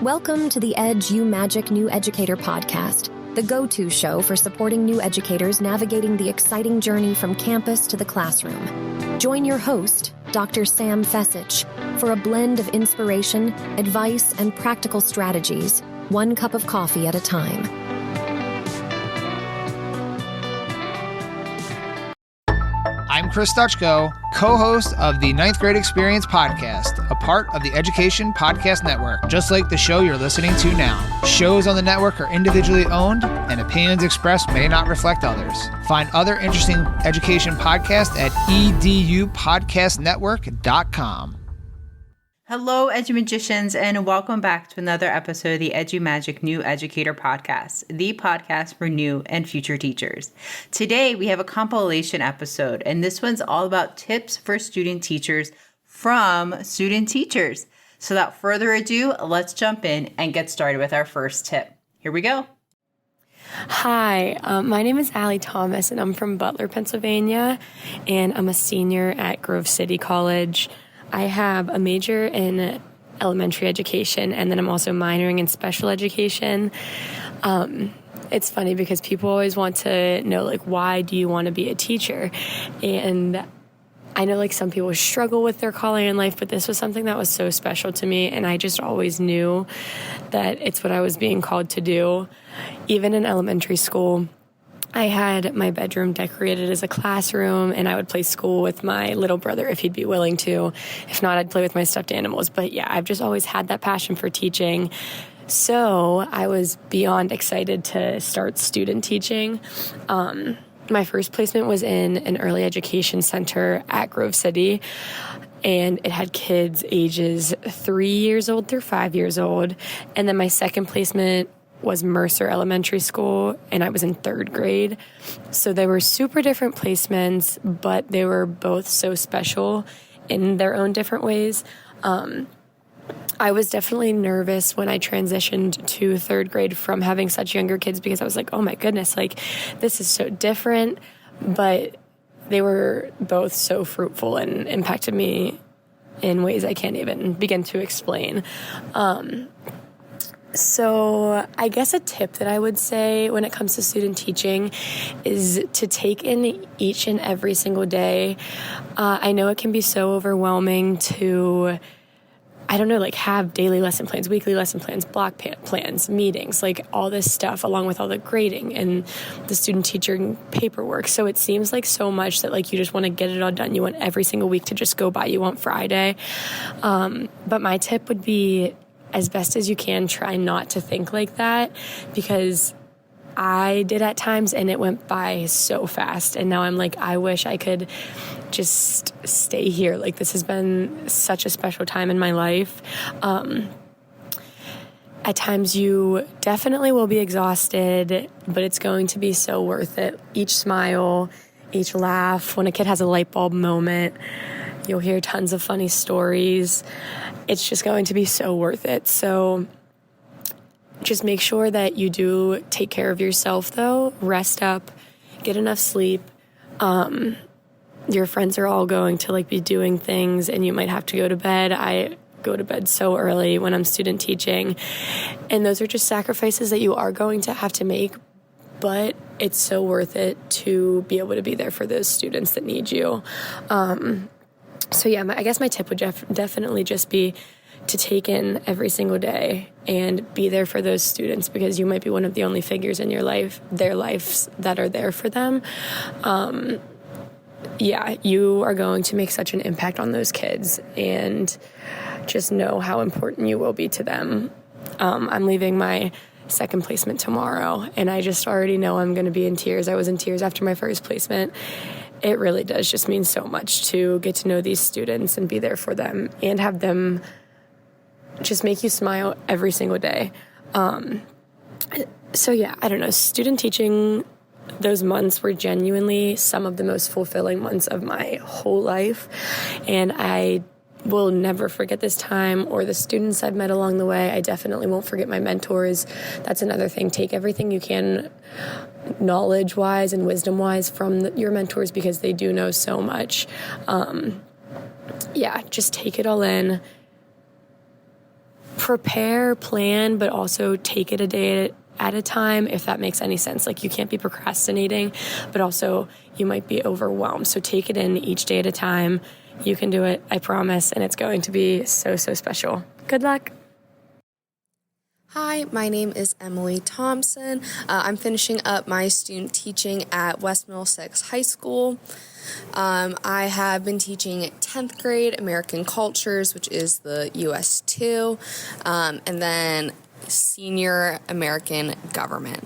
Welcome to the Edumagic New Educator podcast, the go-to show for supporting new educators navigating the exciting journey from campus to the classroom. Join your host, Dr. Sam Fesich, for a blend of inspiration, advice, and practical strategies, one cup of coffee at a time. I'm Chris Dutchko, co-host of the 9th Grade Experience podcast, a part of the Education Podcast Network, just like the show you're listening to now. Shows on the network are individually owned, and opinions expressed may not reflect others. Find other interesting education podcasts at edupodcastnetwork.com. Hello, Edumagicians, and welcome back to another episode of the Edumagic New Educator podcast, the podcast for new and future teachers. Today, we have a compilation episode, and this one's all about tips for student teachers from student teachers. So without further ado, let's jump in and get started with our first tip. Here we go. Hi, my name is Allie Thomas, and I'm from Butler, Pennsylvania, and I'm a senior at Grove City College. I have a major in elementary education, and then I'm also minoring in special education. It's funny because people always want to know, why do you want to be a teacher? And I know, some people struggle with their calling in life, but this was something that was so special to me, and I just always knew that it's what I was being called to do. Even in elementary school, I had my bedroom decorated as a classroom, and I would play school with my little brother if he'd be willing to. If not, I'd play with my stuffed animals. But yeah, I've just always had that passion for teaching. So I was beyond excited to start student teaching. My first placement was in an early education center at Grove City, and it had kids ages 3 years old through 5 years old. And then my second placement was Mercer Elementary School, and I was in 3rd grade. So they were super different placements, but they were both so special in their own different ways. I was definitely nervous when I transitioned to 3rd grade from having such younger kids, because I was like, oh my goodness, this is so different. But they were both so fruitful and impacted me in ways I can't even begin to explain. So I guess a tip that I would say when it comes to student teaching is to take in each and every single day. I know it can be so overwhelming to, have daily lesson plans, weekly lesson plans, block plans, meetings, all this stuff, along with all the grading and the student teacher paperwork. So it seems like so much that you just want to get it all done. You want every single week to just go by. You want Friday. But my tip would be, as best as you can, try not to think like that, because I did at times and it went by so fast. And now I'm I wish I could just stay here. This has been such a special time in my life. At times you definitely will be exhausted, but it's going to be so worth it. Each smile, each laugh, when a kid has a light bulb moment, you'll hear tons of funny stories. It's just going to be so worth it. So just make sure that you do take care of yourself, though. Rest up, get enough sleep. Your friends are all going to be doing things, and you might have to go to bed. I go to bed so early when I'm student teaching, and those are just sacrifices that you are going to have to make, but it's so worth it to be able to be there for those students that need you. So yeah, I guess my tip would definitely just be to take in every single day and be there for those students, because you might be one of the only figures in their lives that are there for them. You are going to make such an impact on those kids, and just know how important you will be to them. I'm leaving my second placement tomorrow, and I just already know I'm going to be in tears. I was in tears after my first placement. It really does just mean so much to get to know these students and be there for them and have them just make you smile every single day. So yeah, I don't know. Student teaching, those months were genuinely some of the most fulfilling months of my whole life. And I will never forget this time or the students I've met along the way. I definitely won't forget my mentors. That's another thing. Take everything you can knowledge-wise and wisdom-wise from your mentors, because they do know so much. Just take it all in. prepare, plan, but also take it a day at a time, if that makes any sense. Like, you can't be procrastinating, but also you might be overwhelmed. So take it in each day at a time. You can do it, I promise, and it's going to be so, so special. Good luck. Hi, my name is Emily Thompson. I'm finishing up my student teaching at West Middlesex High School. I have been teaching 10th grade American Cultures, which is the US 2, and then senior American Government.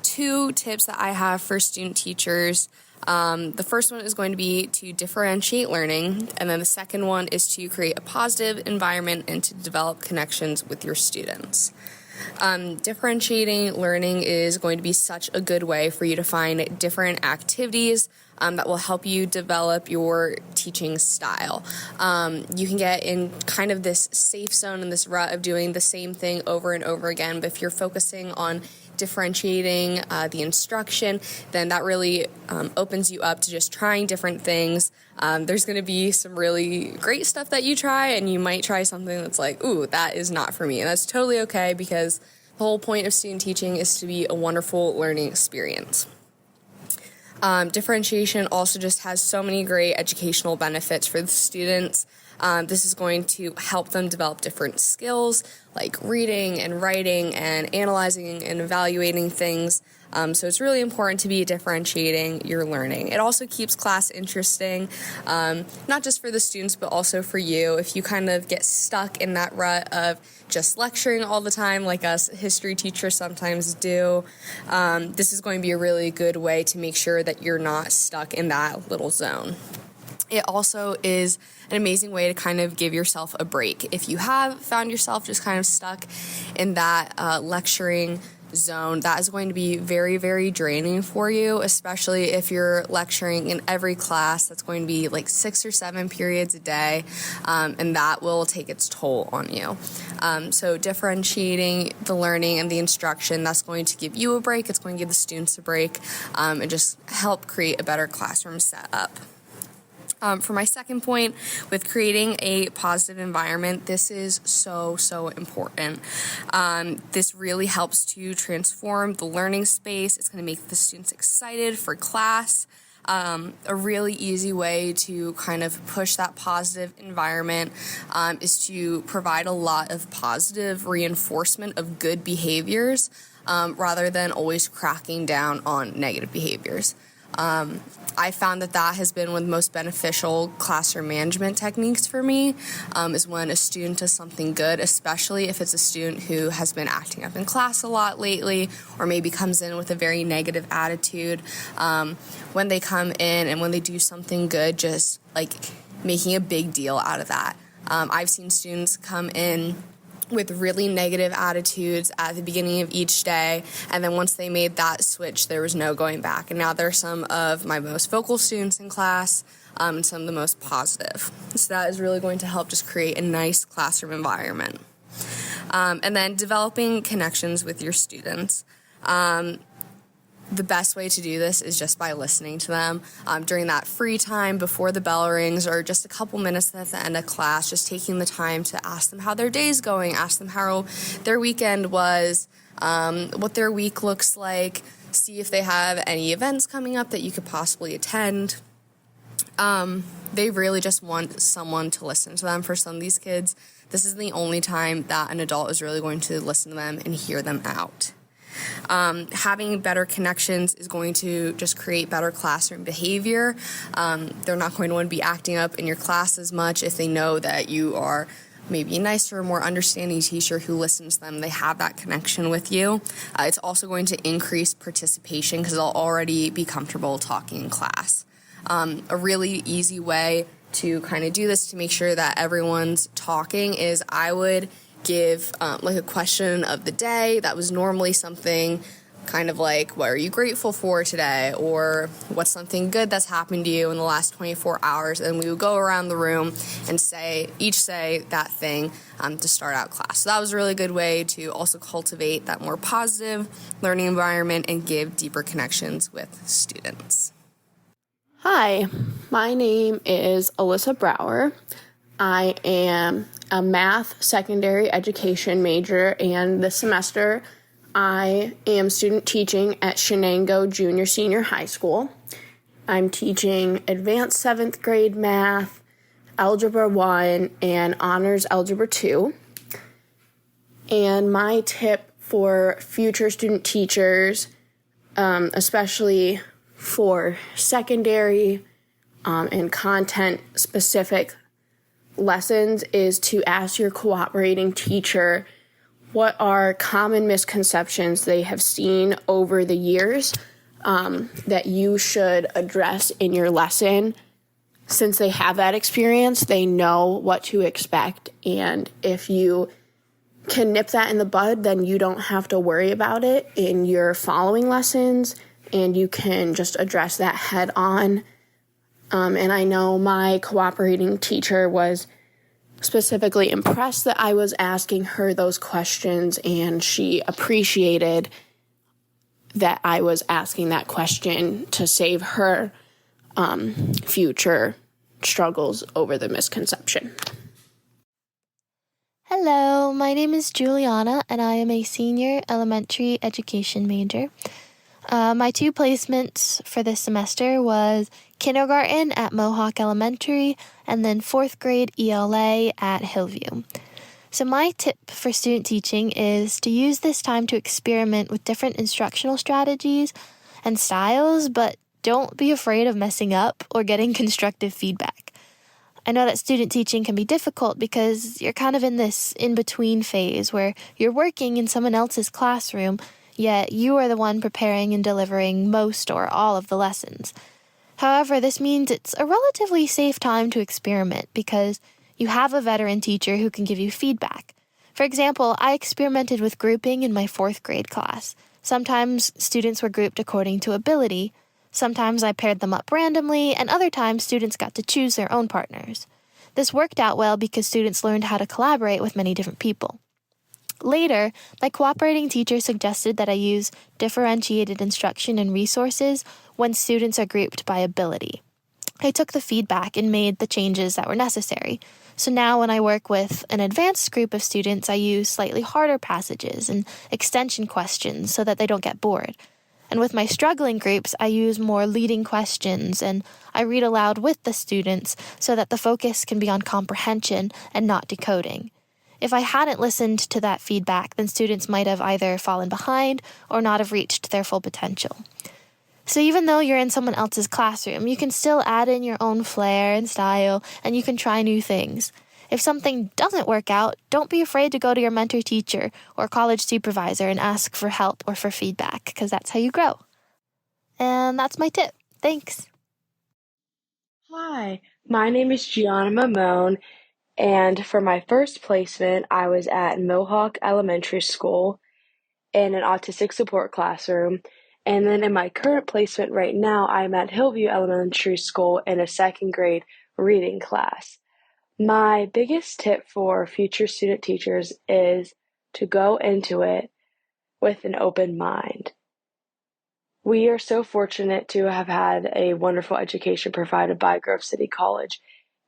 2 tips that I have for student teachers. The first one is going to be to differentiate learning, and then the second one is to create a positive environment and to develop connections with your students. Differentiating learning is going to be such a good way for you to find different activities that will help you develop your teaching style. You can get in kind of this safe zone and this rut of doing the same thing over and over again, but if you're focusing on differentiating the instruction, then that really opens you up to just trying different things. There's going to be some really great stuff that you try, and you might try something that's like, ooh, that is not for me. And that's totally okay, because the whole point of student teaching is to be a wonderful learning experience. Differentiation also just has so many great educational benefits for the students. This is going to help them develop different skills like reading and writing and analyzing and evaluating things. So it's really important to be differentiating your learning. It also keeps class interesting, not just for the students, but also for you. If you kind of get stuck in that rut of just lecturing all the time, like us history teachers sometimes do, this is going to be a really good way to make sure that you're not stuck in that little zone. It also is an amazing way to kind of give yourself a break. If you have found yourself just kind of stuck in that lecturing zone, that is going to be very, very draining for you, especially if you're lecturing in every class. That's going to be like 6 or 7 periods a day, and that will take its toll on you. So differentiating the learning and the instruction, that's going to give you a break. It's going to give the students a break, and just help create a better classroom setup. For my second point, with creating a positive environment, this is so important. This really helps to transform the learning space. It's going to make the students excited for class. A really easy way to kind of push that positive environment is to provide a lot of positive reinforcement of good behaviors rather than always cracking down on negative behaviors. I found that has been one of the most beneficial classroom management techniques for me, is when a student does something good, especially if it's a student who has been acting up in class a lot lately, or maybe comes in with a very negative attitude. When they come in and when they do something good, just like making a big deal out of that. I've seen students come in with really negative attitudes at the beginning of each day, and then once they made that switch, there was no going back. And now they're some of my most vocal students in class, and some of the most positive. So that is really going to help just create a nice classroom environment. And then developing connections with your students. The best way to do this is just by listening to them during that free time before the bell rings, or just a couple minutes at the end of class, just taking the time to ask them how their day's going, ask them how their weekend was, what their week looks like, see if they have any events coming up that you could possibly attend. They really just want someone to listen to them. For some of these kids, this is the only time that an adult is really going to listen to them and hear them out. Having better connections is going to just create better classroom behavior. They're not going to want to be acting up in your class as much if they know that you are maybe a nicer, more understanding teacher who listens to them. They have that connection with you. It's also going to increase participation because they'll already be comfortable talking in class. A really easy way to kind of do this to make sure that everyone's talking is I would give like a question of the day that was normally something kind of like, what are you grateful for today? Or what's something good that's happened to you in the last 24 hours? And we would go around the room and each say that thing to start out class. So that was a really good way to also cultivate that more positive learning environment and give deeper connections with students. Hi, my name is Alyssa Brower. I am a math secondary education major, and this semester I am student teaching at Shenango Junior Senior High School. I'm teaching advanced 7th grade math, Algebra 1, and Honors Algebra 2. And my tip for future student teachers, especially for secondary and content-specific lessons, is to ask your cooperating teacher what are common misconceptions they have seen over the years that you should address in your lesson. Since they have that experience, they know what to expect, and if you can nip that in the bud, then you don't have to worry about it in your following lessons, and you can just address that head on. And I know my cooperating teacher was specifically impressed that I was asking her those questions, and she appreciated that I was asking that question to save her future struggles over the misconception. Hello, my name is Juliana, and I am a senior elementary education major. My 2 placements for this semester was kindergarten at Mohawk Elementary and then 4th grade ELA at Hillview. So my tip for student teaching is to use this time to experiment with different instructional strategies and styles, but don't be afraid of messing up or getting constructive feedback. I know that student teaching can be difficult because you're kind of in this in-between phase where you're working in someone else's classroom, yet you are the one preparing and delivering most or all of the lessons. However, this means it's a relatively safe time to experiment because you have a veteran teacher who can give you feedback. For example, I experimented with grouping in my 4th grade class. Sometimes students were grouped according to ability. Sometimes I paired them up randomly, and other times students got to choose their own partners. This worked out well because students learned how to collaborate with many different people. Later, my cooperating teacher suggested that I use differentiated instruction and resources when students are grouped by ability. I took the feedback and made the changes that were necessary. So now when I work with an advanced group of students, I use slightly harder passages and extension questions so that they don't get bored. And with my struggling groups, I use more leading questions and I read aloud with the students so that the focus can be on comprehension and not decoding. If I hadn't listened to that feedback, then students might have either fallen behind or not have reached their full potential. So even though you're in someone else's classroom, you can still add in your own flair and style, and you can try new things. If something doesn't work out, don't be afraid to go to your mentor teacher or college supervisor and ask for help or for feedback, because that's how you grow. And that's my tip. Thanks. Hi, my name is Gianna Mamone, and for my first placement, I was at Mohawk Elementary School in an autistic support classroom. And then in my current placement right now, I'm at Hillview Elementary School in a 2nd grade reading class. My biggest tip for future student teachers is to go into it with an open mind. We are so fortunate to have had a wonderful education provided by Grove City College,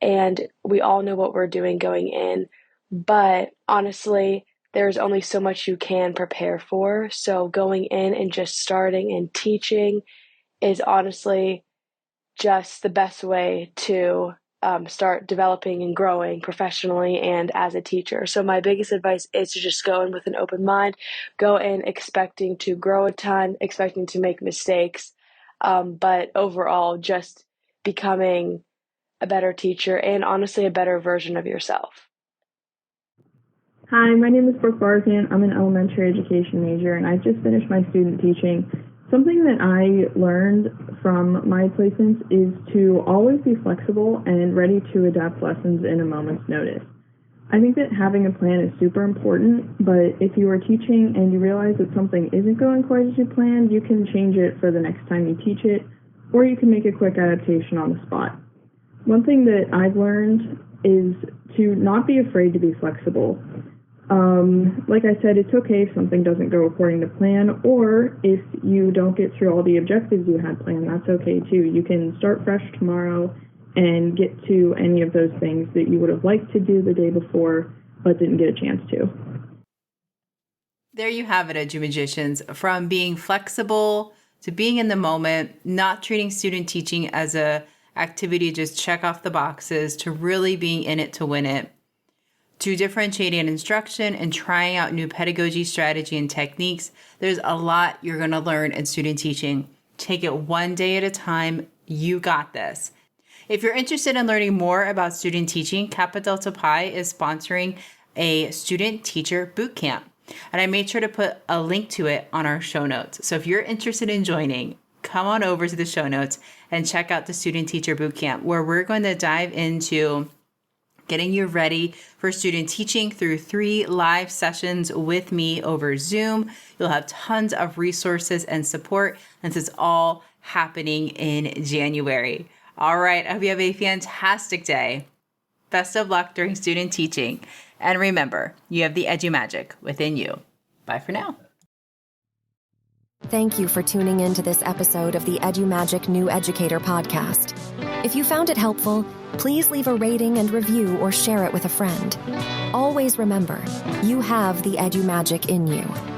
and we all know what we're doing going in, but honestly, there's only so much you can prepare for, so going in and just starting and teaching is honestly just the best way to start developing and growing professionally and as a teacher. So my biggest advice is to just go in with an open mind, go in expecting to grow a ton, expecting to make mistakes, but overall just becoming a better teacher and honestly a better version of yourself. Hi, my name is Brooke Barkan. I'm an elementary education major, and I just finished my student teaching. Something that I learned from my placements is to always be flexible and ready to adapt lessons in a moment's notice. I think that having a plan is super important, but if you are teaching and you realize that something isn't going quite as you planned, you can change it for the next time you teach it, or you can make a quick adaptation on the spot. One thing that I've learned is to not be afraid to be flexible. Like I said, it's okay if something doesn't go according to plan, or if you don't get through all the objectives you had planned, that's okay too. You can start fresh tomorrow and get to any of those things that you would have liked to do the day before but didn't get a chance to. There you have it, Edumagicians. From being flexible to being in the moment, not treating student teaching as a activity to just check off the boxes, to really being in it to win it, to differentiating instruction and trying out new pedagogy, strategy, and techniques. There's a lot you're going to learn in student teaching. Take it one day at a time. You got this. If you're interested in learning more about student teaching, Kappa Delta Pi is sponsoring a student teacher bootcamp. And I made sure to put a link to it on our show notes. So if you're interested in joining, come on over to the show notes and check out the Student Teacher Bootcamp, where we're going to dive into getting you ready for student teaching through 3 live sessions with me over Zoom. You'll have tons of resources and support. And this is all happening in January. All right, I hope you have a fantastic day. Best of luck during student teaching. And remember, you have the Edumagic within you. Bye for now. Thank you for tuning in to this episode of the Edumagic New Educator podcast. If you found it helpful, please leave a rating and review or share it with a friend. Always remember, you have the Edumagic in you.